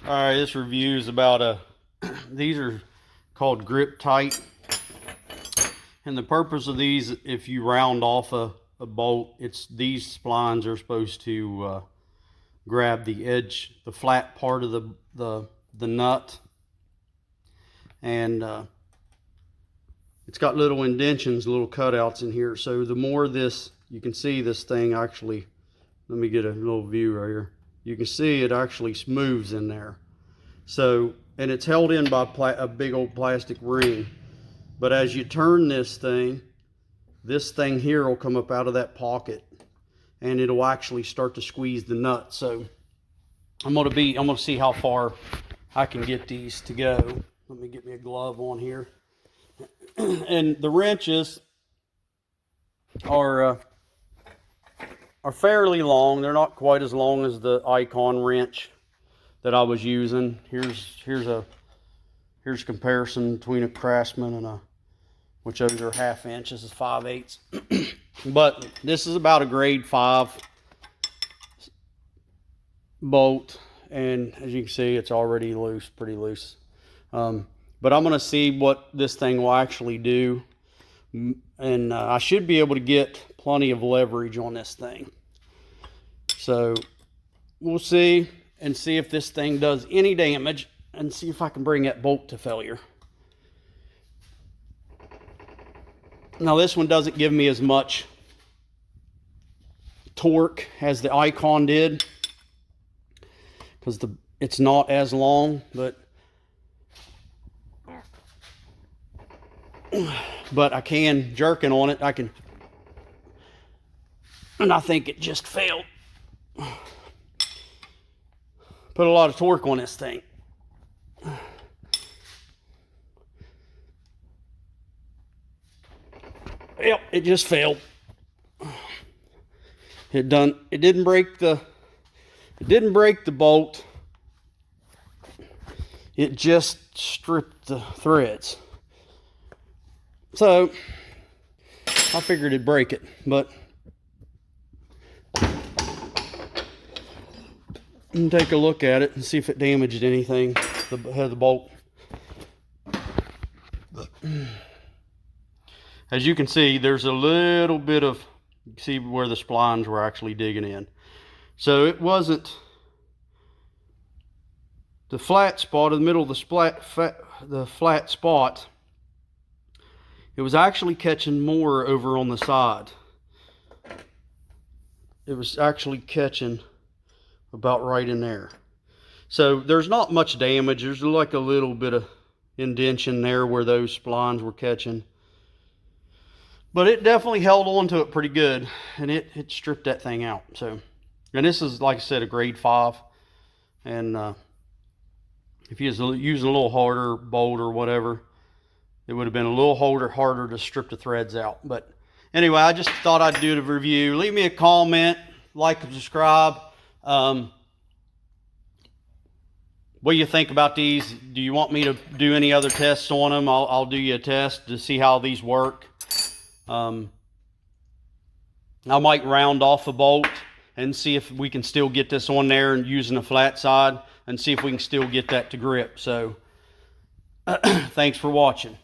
All right, this review is about these are called grip-tite. And the purpose of these, if you round off a bolt, these splines are supposed to grab the edge, the flat part of the nut. And it's got little indentions, little cutouts in here. So the more this, you can see this thing actually, let me get a little view right here. You can see it actually moves in there. So, and it's held in by a big old plastic ring. But as you turn this thing here will come up out of that pocket and it'll actually start to squeeze the nut. So I'm gonna see how far I can get these to go. Let me get me a glove on here. And the wrenches are fairly long. They're not quite as long as the Icon wrench that I was using. Here's a comparison between a Craftsman and which those are 1/2 inch. This is 5/8. But this is about a grade 5 bolt, and as you can see, it's already loose, pretty loose. But I'm gonna see what this thing will actually do, and I should be able to get plenty of leverage on this thing. So we'll see, and see if this thing does any damage, and see if I can bring that bolt to failure. Now this one doesn't give me as much torque as the Icon did, because it's not as long, but I can, jerking on it, I can, and I think it just failed. Put a lot of torque on this thing. Yep, it just failed. It didn't break the bolt. It just stripped the threads. So I figured it'd break it, but and take a look at it and see if it damaged anything, the head of the bolt. As you can see, there's a little bit of, see where the splines were actually digging in. So it wasn't the flat spot in the middle of the flat spot. It was actually catching more over on the side. It was actually catching about right in there. So there's not much damage. There's like a little bit of indentation there where those splines were catching. But it definitely held on to it pretty good, and it stripped that thing out. So, and this is, like I said, a grade 5. And if you was using a little harder bolt or whatever, it would have been a little harder to strip the threads out. But anyway, I just thought I'd do the review. Leave me a comment, like and subscribe. What do you think about these? Do you want me to do any other tests on them? I'll do you a test to see how these work. I might round off a bolt and see if we can still get this on there and using a flat side, and see if we can still get that to grip. So thanks for watching.